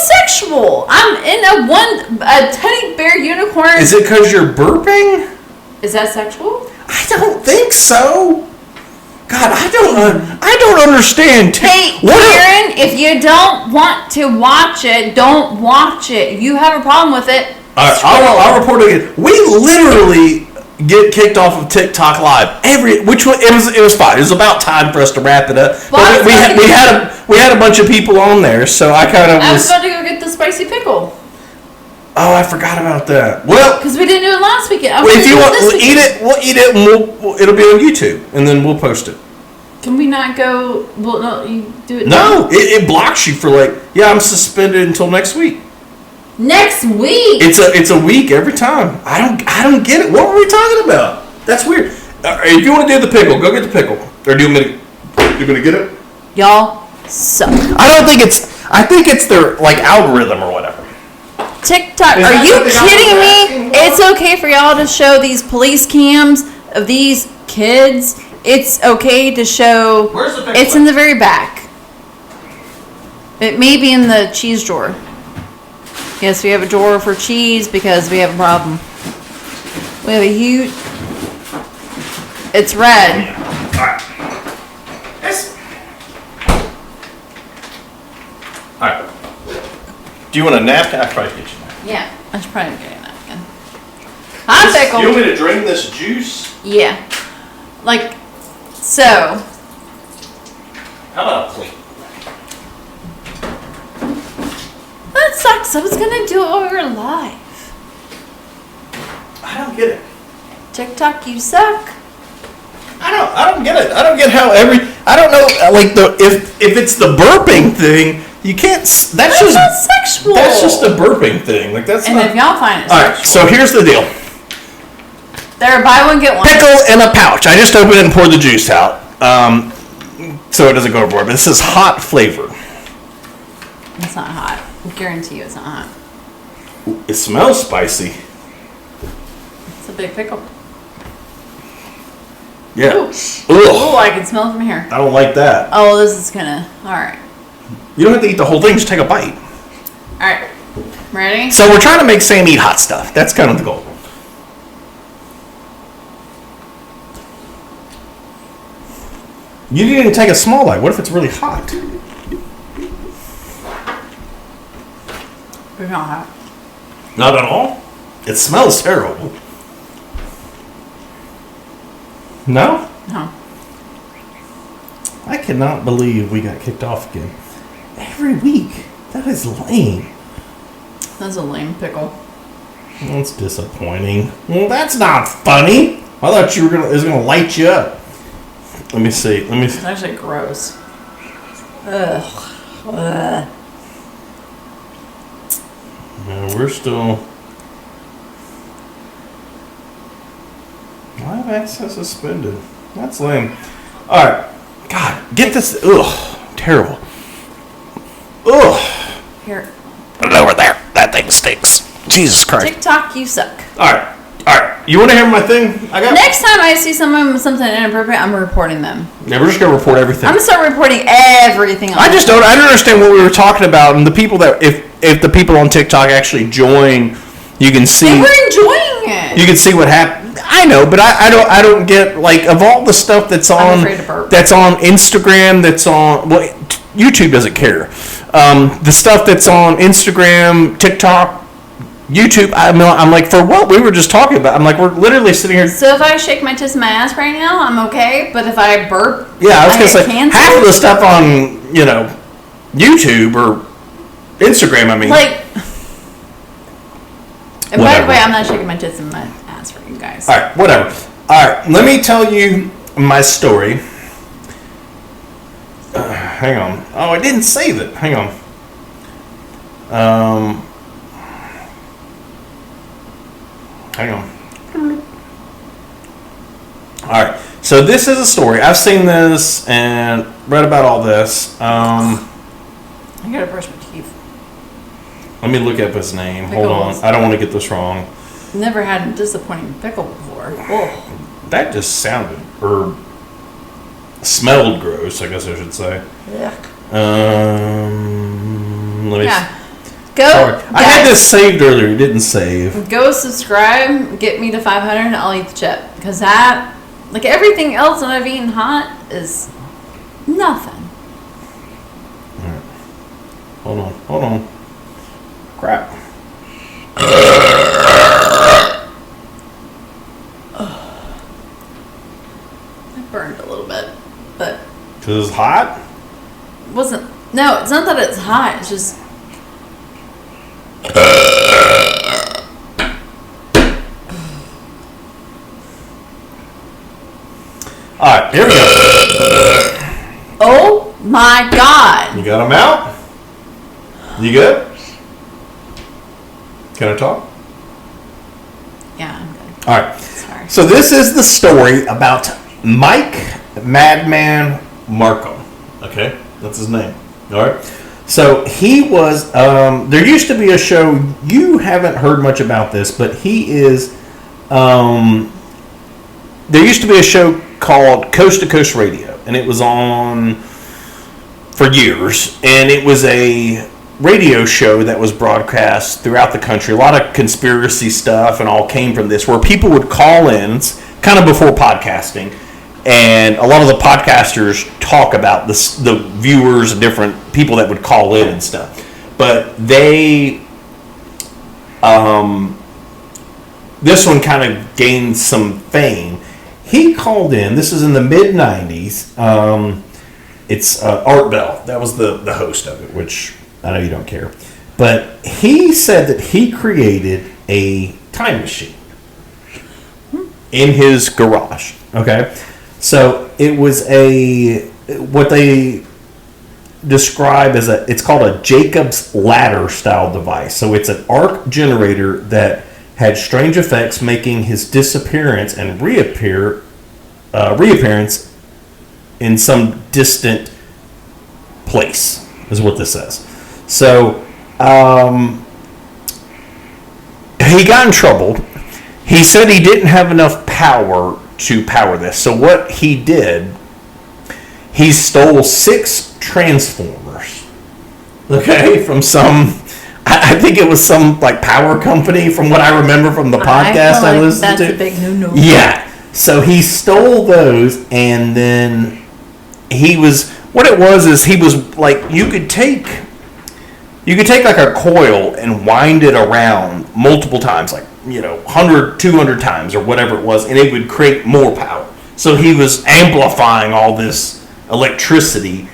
sexual? I'm in a teddy bear unicorn. Is it because you're burping? Is that sexual? I don't think so. God, I don't understand. Hey, Karen, if you don't want to watch it, don't watch it. If you have a problem with it, I'll report it again. We literally get kicked off of TikTok Live it was fine. It was about time for us to wrap it up. But we had a bunch of people on there, so I was about to go get the spicy pickle. Oh, I forgot about that. Well, because we didn't do it last weekend. If you want, eat it. We'll eat it, and it'll be on YouTube, and then we'll post it. Can we not go? Well, no, you do it. No, it blocks you for I'm suspended until next week. Next week. It's a week every time. I don't get it. What were we talking about? That's weird. If you want to do the pickle, go get the pickle. Or do you want me to get it? Y'all suck. I think it's their algorithm or whatever. TikTok. Are you kidding me? It's okay for y'all to show these police cams of these kids. It's okay to show. Where's the pickle? It's in the very back. It may be in the cheese drawer. Yes, we have a drawer for cheese because we have a problem. We have a huge. It's red. Alright. Alright. Do you want a napkin? I probably get you a napkin. Yeah, I should probably get a napkin. Hot pickle. You want me to drain this juice? Yeah. So. How about a plate? That sucks. I was gonna do it over live. I don't get it. TikTok, you suck. I don't get it. I don't get how I don't know. If it's the burping thing, you can't. That's just not sexual. That's just a burping thing. That's and not. if y'all find it All sexual. right. So here's the deal. There, buy one get one. Pickle in a pouch. I just opened it and poured the juice out, so it doesn't go overboard. But this is hot flavor. It's not hot. I guarantee you, it's not hot. It smells spicy. It's a big pickle. Yeah. Ooh. Ugh. Ooh, I can smell it from here. I don't like that. Oh, this is gonna. All right. You don't have to eat the whole thing. Just take a bite. All right. Ready? So we're trying to make Sam eat hot stuff. That's kind of the goal. You didn't even take a small bite. What if it's really hot? It's not hot. Not at all. It smells terrible. No? No. I cannot believe we got kicked off again. Every week. That is lame. That's a lame pickle. That's disappointing. Well, that's not funny. I thought it was gonna light you up. Let me see. It's actually gross. Ugh. Ugh. No, we're still. Live access suspended. That's lame. All right. God, get this. Ugh, terrible. Ugh. Here. Put it over there. That thing stinks. Jesus Christ. TikTok, you suck. All right. You want to hear my thing? Next time I see someone with something inappropriate, I'm reporting them. Yeah, we're just gonna report everything. I'm gonna start reporting everything. I don't understand what we were talking about, and the people that if the people on TikTok actually join, you can see. And we're enjoying it. You can see what happened. I know, but I don't get, like, of all the stuff that's on Instagram, that's on YouTube doesn't care. The stuff that's on Instagram, TikTok, YouTube, I'm like, for what we were just talking about? I'm like, we're literally sitting here. So if I shake my tits in my ass right now, I'm okay. But if I burp, yeah, I was gonna say cancer? Half of the stuff on YouTube or Instagram. I mean, like. And by the way, I'm not shaking my tits in my ass for you guys. All right, whatever. All right, let me tell you my story. Hang on. Oh, I didn't save it. Hang on. Hang on. All right. So this is a story. I've seen this and read about all this. I gotta brush my teeth. Let me look up his name. Pickles. Hold on. I don't want to get this wrong. Never had a disappointing pickle before. Oh. That just sounded or smelled gross, I guess I should say. Yuck. Let me. Yeah. Go. Sorry. I had this saved earlier. It didn't save. Go subscribe. Get me to 500 and I'll eat the chip. Because that, like everything else that I've eaten hot, is nothing. All right. Hold on. Crap. I burned a little bit, but Because it's hot? wasn't. No, it's not that it's hot. It's just. Alright, here we go. Oh my God! You got them out? You good? Can I talk? Yeah, I'm good. Alright. Sorry. So this is the story about Mike Madman Markham. Okay? That's his name. Alright? So he was, there used to be a show, you haven't heard much about this, but he is, there used to be a show called Coast to Coast Radio, and it was on for years, and it was a radio show that was broadcast throughout the country. A lot of conspiracy stuff and all came from this, where people would call in, it's kind of before podcasting, and a lot of the podcasters talk about this, the viewers and different people that would call in and stuff. But they, this one kind of gained some fame. He called in, this is in the mid-90s, it's Art Bell, that was the host of it, which I know you don't care. But he said that he created a time machine in his garage, okay? So it was what they describe as it's called a Jacob's Ladder style device. So it's an arc generator that had strange effects, making his disappearance and reappearance in some distant place, is what this says. So he got in trouble. He said he didn't have enough power to power this. So what he did, he stole 6 transformers. Okay, from some, I think it was some like power company, from what I remember from the podcast I listened to. That's a big no-no. Yeah. So he stole those, and then he was like, you could take you could take like a coil and wind it around multiple times, like 100, 200 times or whatever it was, and it would create more power. So he was amplifying all this electricity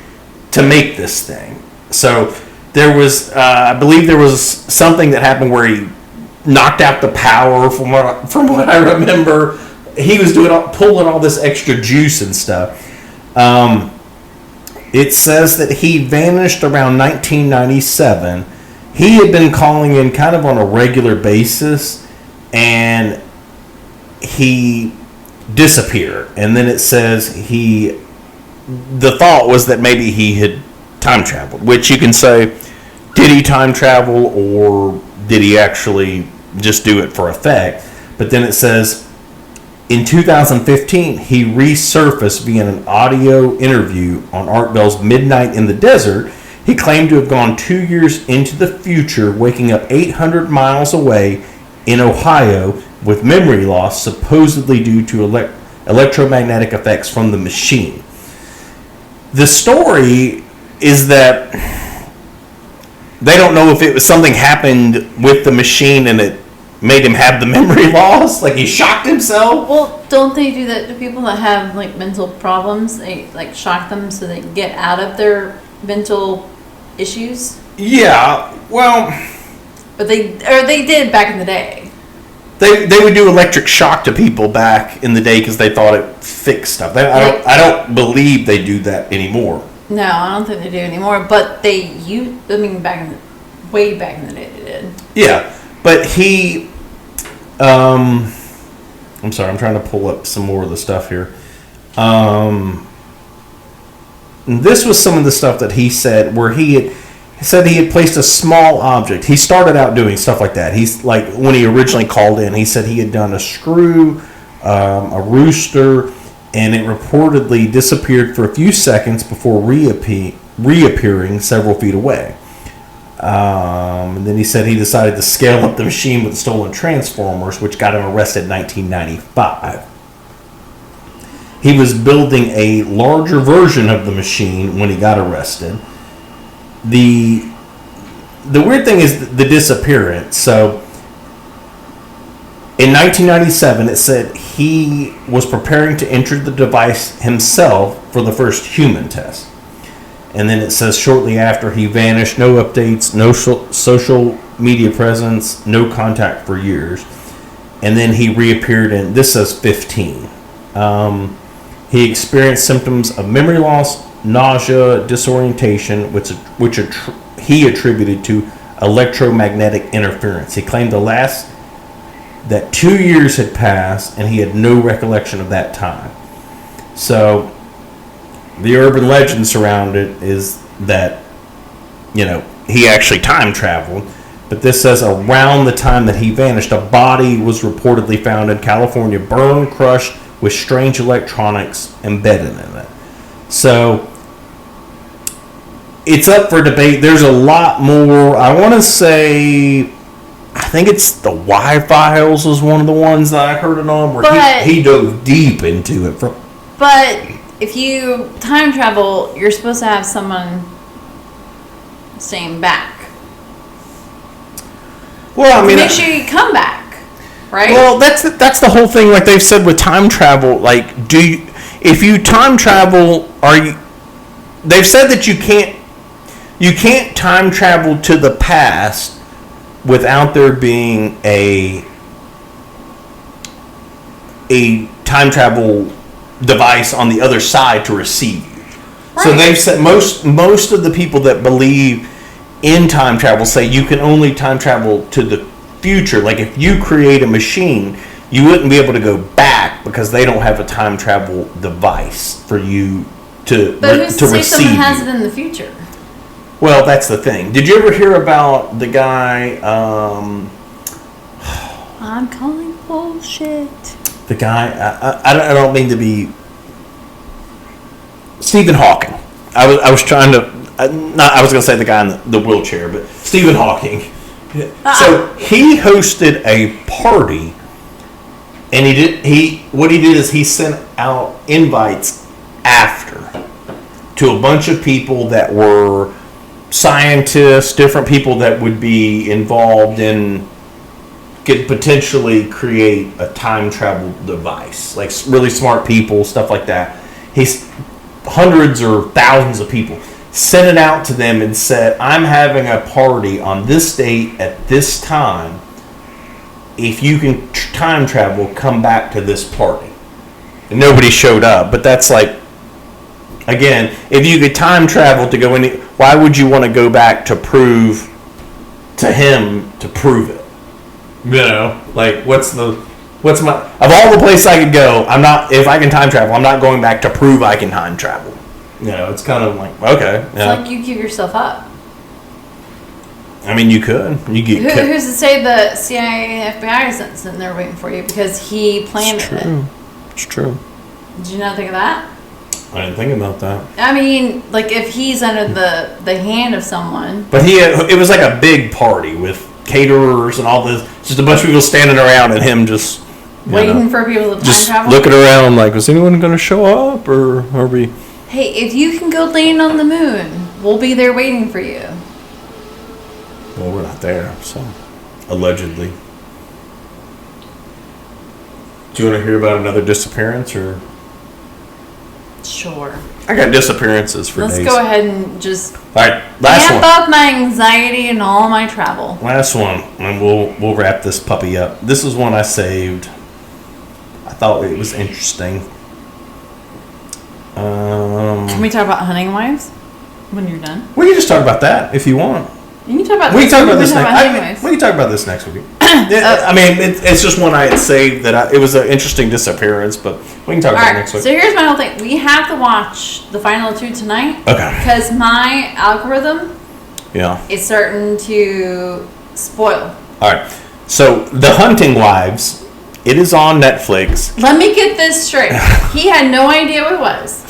to make this thing. So there was, I believe there was something that happened where he knocked out the power. From what I remember, he was pulling all this extra juice and stuff. It says that he vanished around 1997. He had been calling in kind of on a regular basis, and he disappeared. And then it says the thought was that maybe he had time traveled, which you can say, did he time travel or did he actually just do it for effect? But then it says, in 2015, he resurfaced via an audio interview on Art Bell's Midnight in the Desert. He claimed to have gone 2 years into the future, waking up 800 miles away in Ohio with memory loss, supposedly due to electromagnetic effects from the machine. The story is that they don't know if it was something happened with the machine and it made him have the memory loss, like he shocked himself. Well, don't they do that to people that have like mental problems? They like shock them so they get out of their mental issues. Yeah, well, but they did back in the day. They would do electric shock to people back in the day because they thought it fixed stuff. I don't believe they do that anymore. No, I don't think they do anymore. But way back in the day they did. Yeah, but he. I'm sorry, I'm trying to pull up some more of the stuff here. This was some of the stuff that he said, where he said he had placed a small object. He started out doing stuff like that. He's like, when he originally called in, he said he had done a screw, a rooster, and it reportedly disappeared for a few seconds before reappearing several feet away. And then he said he decided to scale up the machine with stolen transformers, which got him arrested in 1995. He was building a larger version of the machine when he got arrested. The weird thing is the disappearance. So in 1997, it said he was preparing to enter the device himself for the first human test. And then it says shortly after he vanished, no updates, no social media presence, no contact for years. And then he reappeared in, this says 15. He experienced symptoms of memory loss, nausea, disorientation, which he attributed to electromagnetic interference. He claimed that 2 years had passed and he had no recollection of that time. So the urban legend surrounding it is that, he actually time traveled. But this says around the time that he vanished, a body was reportedly found in California, burned, crushed, with strange electronics embedded in it. So it's up for debate. There's a lot more. I want to say, I think it's the Y-Files was one of the ones that I heard it on, where he dove deep into it. But if you time travel, you're supposed to have someone staying back. Well, I mean, make sure you come back, right? Well, that's the whole thing. Like they've said with time travel, like if you time travel, they've said that you can't time travel to the past without there being a time travel device on the other side to receive you. Right. So they've said most of the people that believe in time travel say you can only time travel to the future. Like if you create a machine, you wouldn't be able to go back because they don't have a time travel device for you to receive. Someone has it in the future? Well, that's the thing. Did you ever hear about the guy? I'm calling bullshit. The guy. I don't mean to be. Stephen Hawking. I was trying to. I was going to say the guy in the wheelchair, but Stephen Hawking. So he hosted a party, and what he did is he sent out invites after to a bunch of people that were scientists, different people that would be involved in could potentially create a time travel device, like really smart people, stuff like that. He's hundreds or thousands of people sent it out to them and said, I'm having a party on this date at this time. If you can time travel, come back to this party. And nobody showed up, but that's like, again, if you could time travel to go in, why would you want to go back to prove to him to prove it? You know, like what's my, of all the places I could go, I'm not, if I can time travel, I'm not going back to prove I can time travel. You know, it's kind of like, okay. It's like you give yourself up. I mean, you could. You get who's to say the CIA and FBI isn't sitting there waiting for you because he planned it? It's true. Did you not think of that? I didn't think about that. I mean, like if he's under the hand of someone. But it was like a big party with caterers and all this, just a bunch of people standing around and him just waiting for people to time travel. Looking around like, is anyone going to show up or are we? Hey, if you can go land on the moon, we'll be there waiting for you. Well, we're not there, so allegedly. Do you want to hear about another disappearance or? Sure. I got disappearances for days. Let's go ahead and just. All right, last one. Amp up my anxiety and all my travel. Last one, and we'll wrap this puppy up. This is one I saved. I thought it was interesting. Can we talk about hunting wives when you're done? We can just talk about that if you want. You can talk about. We can talk about this hunting next. wives. We can talk about this next week. I mean, it's just one I had saved that it was an interesting disappearance, but we can talk about it next week. So here's my whole thing. We have to watch the final two tonight. Okay. Because my algorithm is starting to spoil. All right. So The Hunting Wives, it is on Netflix. Let me get this straight. He had no idea what it was.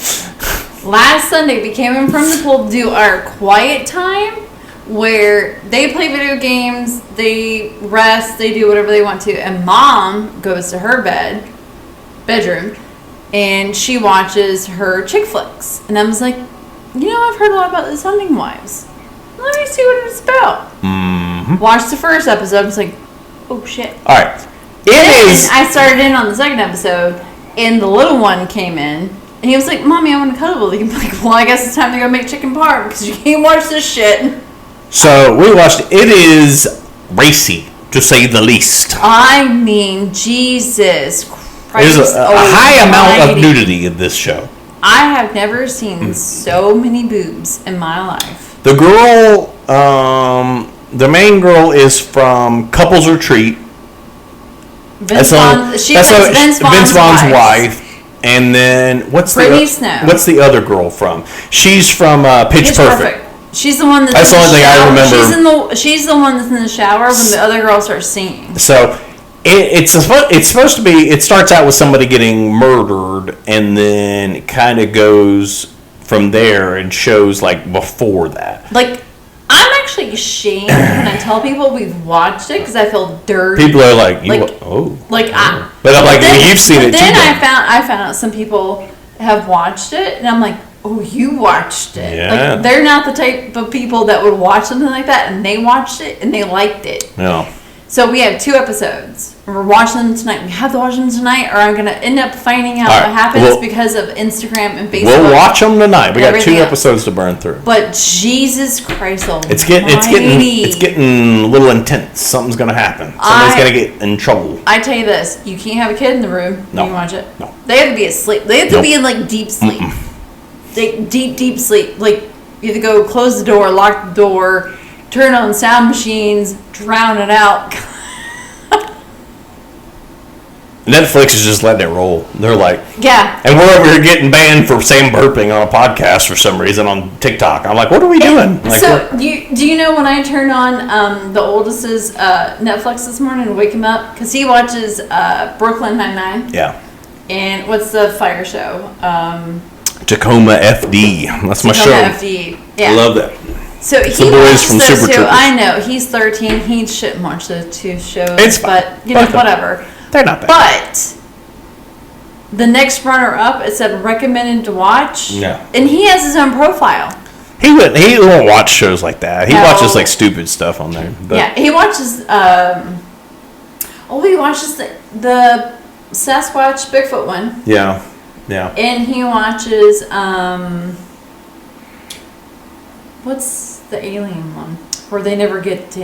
Last Sunday, we came in from the pool to do our quiet time, where they play video games, they rest, they do whatever they want to, and Mom goes to her bedroom, and she watches her chick flicks. And I was like, I've heard a lot about this Hunting Wives. Let me see what it's about. Mm-hmm. Watched the first episode. I was like, oh shit. All right. I started in on the second episode, and the little one came in, and he was like, Mommy, I want to cuddle with you. I'm like, well, I guess it's time to go make chicken parm because you can't watch this shit. So we watched it. It is racy, to say the least. I mean, Jesus Christ. There's a high amount of nudity in this show. I have never seen so many boobs in my life. The girl, the main girl is from Couples Retreat. Vince Vaughn's wife. And then what's the other girl from? She's from Pitch Perfect. She's the one that's the only thing I remember. She's the one that's in the shower when the other girl starts singing. So it's supposed to be. It starts out with somebody getting murdered, and then it kind of goes from there and shows like before that. Like, I'm actually ashamed when I tell people we've watched it because I feel dirty. People are like, but I'm like, you've seen it too. Then I found out some people have watched it, and I'm like, oh, you watched it. Yeah. Like, they're not the type of people that would watch something like that, and they watched it and they liked it. Yeah. So we have 2 episodes. We're watching them tonight. We have to watch them tonight, or I'm going to end up finding out what happens because of Instagram and Facebook. We'll watch them tonight. We got 2 episodes to burn through. But Jesus Christ almighty. It's getting a little intense. Something's going to happen. Somebody's going to get in trouble. I tell you this, you can't have a kid in the room when you watch it. No. They have to be asleep. They have to be in like deep sleep. Deep sleep. Like, you have to go close the door, lock the door, turn on sound machines, drown it out. Netflix is just letting it roll. They're like, yeah. And we're over here getting banned for saying burping on a podcast for some reason on TikTok. I'm like, what are we doing? Like, so, do you know when I turn on the oldest's Netflix this morning to wake him up? Because he watches Brooklyn Nine-Nine. Yeah. And what's the fire show? Tacoma FD. That's my show. Tacoma FD. Yeah. I love that. So it's he the boys from Super Troopers. I know. He's 13. He shouldn't watch those 2 shows. It's fine. But, whatever. They're not bad. But the next runner-up, it said recommended to watch. Yeah. And he has his own profile. He won't watch shows like that. He No. watches like stupid stuff on there. But Yeah, he watches. He watches the Sasquatch Bigfoot one, yeah. and he watches what's the alien one where they never get to.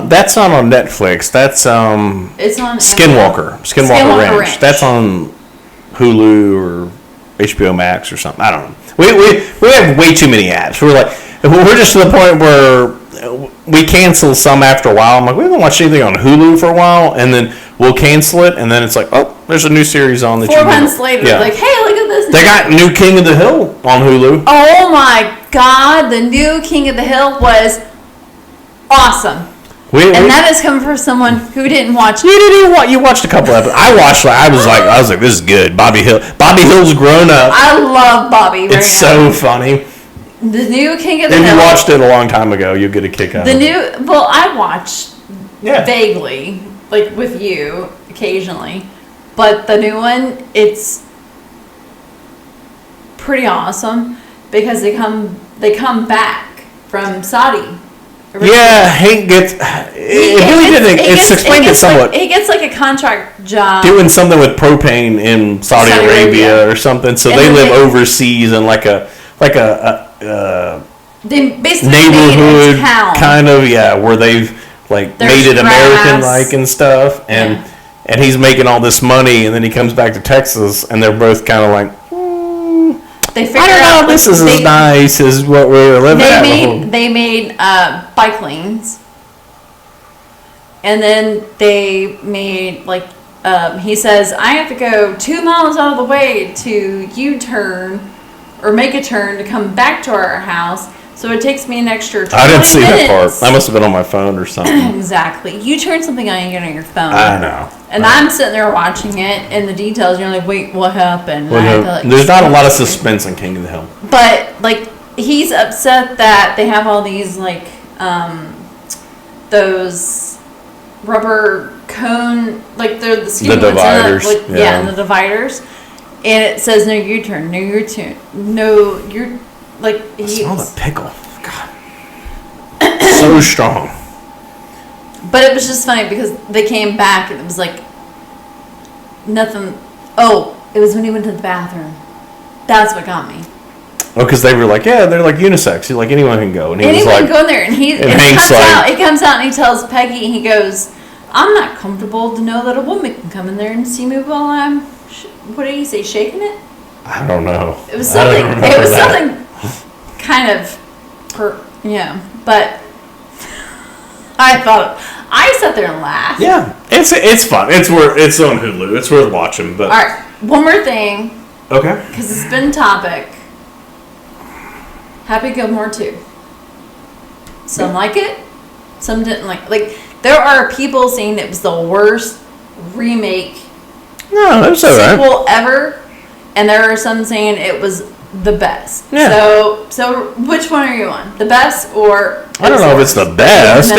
That's not on Netflix. That's It's on Skinwalker Skinwalker Ranch. Ranch. That's on Hulu or HBO Max or something. I don't know. We have way too many apps. We're just to the point where we cancel some after a while. I'm like, we haven't watched anything on Hulu for a while, and then we'll cancel it, and then it's like, oh, there's a new series on that. 4 months later, like, hey, look at this. They got new King of the Hill on Hulu. Oh my God, the new King of the Hill was awesome. And that is coming from someone who didn't watch. You didn't even watch. You watched a couple episodes. I watched. I was like, this is good. Bobby Hill's grown up. I love Bobby. It's so funny. The new King of the If Hill. you watched it a long time ago, you'll get a kick out of it. Well, I watched Yeah. vaguely, like with you occasionally, but the new one, it's pretty awesome because they come back from Saudi. Yeah, Hank gets. It's explained it somewhat. He gets like a contract job Doing something with propane in Saudi Arabia or something. So they live overseas in like a they basically neighborhood made a town. kind of where they've like There's made it American grass. like and stuff, and he's making all this money, and then he comes back to Texas, and they're both kind of like. They figure I don't know. out This is as nice as what we're living at. They made bike lanes, and then they made like he says, I have to go 2 miles out of the way to U-turn or make a turn to come back to our house. So it takes me an extra 20 I didn't see minutes. that part. I must have been on my phone or something. Exactly. You turn something on, you get on your phone. I know. And I'm sitting there watching it, and the details, you're like, wait, what happened? There's not a lot of suspense in King of the Hill. But, like, he's upset that they have all these, like, those rubber cone, like, they're the skinny The ones. dividers. And the dividers. And it says, no U-turn, no U-turn, no, you're, like, Smell the pickle. God. So strong. But it was just funny because they came back and it was like nothing. Oh, it was when he went to the bathroom. That's what got me. Oh, because they were like, they're like unisex. Like anyone can go. And he Anyone was can go in there, and he comes out and he tells Peggy, and he goes, "I'm not comfortable to know that a woman can come in there and see me while I'm what did he say, shaking it?" I don't know. It was something. It was something kind of, but. I sat there and laughed. Yeah, it's fun. It's on Hulu. It's worth watching. But all right, one more thing. Okay. Because it's been topic. Happy Gilmore 2. Some like it, some didn't like. Like there are people saying it was the worst remake No, that's all right. sequel ever, and there are some saying it was the best. Yeah. So which one are you on? The best or? I don't know if it's the best.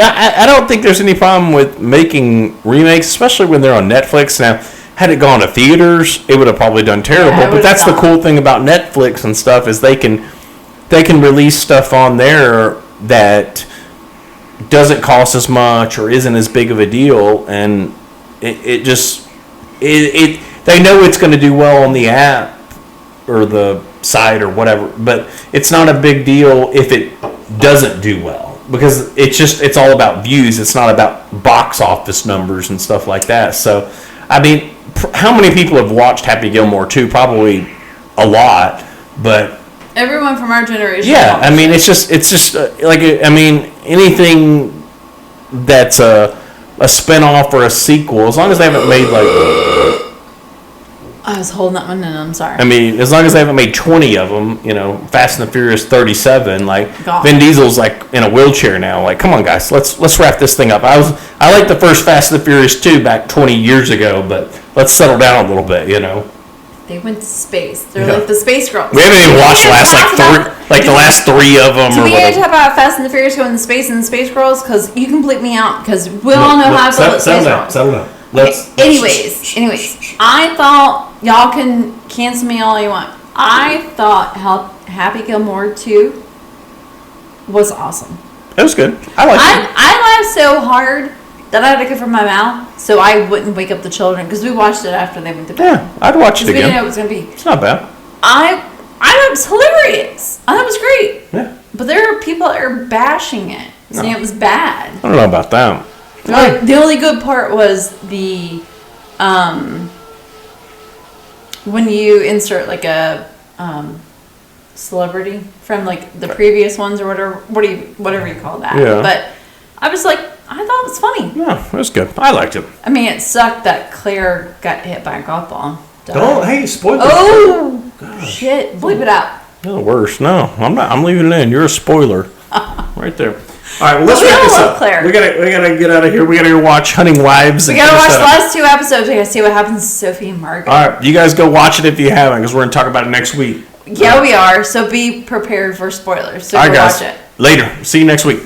I don't think there's any problem with making remakes, especially when they're on Netflix. Now, had it gone to theaters, it would have probably done terrible. But that's the cool thing about Netflix and stuff is they can release stuff on there that doesn't cost as much or isn't as big of a deal, and they know it's going to do well on the app or the site or whatever, but it's not a big deal if it doesn't do well because it's all about views. It's not about box office numbers and stuff like that. So, I mean, how many people have watched Happy Gilmore 2? Probably a lot, but everyone from our generation. yeah, I mean, it's just like I mean, anything that's a spinoff or a sequel, as long as they haven't made like. I was holding that one in. I'm sorry. I mean, as long as they haven't made 20 of them, Fast and the Furious 37, like God. Vin Diesel's like in a wheelchair now. Like, come on, guys, let's wrap this thing up. I like the first Fast and the Furious 2 back 20 years ago, but let's settle down a little bit, They went to space. They're like the space girls. We haven't even watched the last three of them. Do or we whatever. talk about Fast and the Furious going to space and the space girls? Because you complete me out. Because we all know how I feel about space girls. Settle down. Anyways, I thought y'all can cancel me all you want. I thought Happy Gilmore 2 was awesome. It was good. I liked it. I laughed so hard that I had to cover my mouth so I wouldn't wake up the children because we watched it after they went to bed. Yeah, I'd watch it We didn't know again. it was going to be. It's not bad. I thought it was hilarious. I thought it was great. Yeah. But there are people that are bashing it, saying it was bad. I don't know about that. Like, the only good part was the when you insert like a celebrity from like the previous ones or whatever you call that. Yeah. But I was like, I thought it was funny. Yeah, it was good. I liked it. I mean, it sucked that Claire got hit by a golf ball. Hey, spoil Oh shit! Bleep it out. You're the worst. No, I'm not. I'm leaving it in. You're a spoiler. Right there. All right, well, let's But we wrap all this love up. Claire. We gotta get out of here. We gotta go watch Hunting Wives. We gotta watch the last 2 episodes. We gotta see what happens to Sophie and Margaret. All right, you guys go watch it if you haven't, because we're gonna talk about it next week. Yeah, we are. So be prepared for spoilers. So All right, go guys. watch it. Later. See you next week.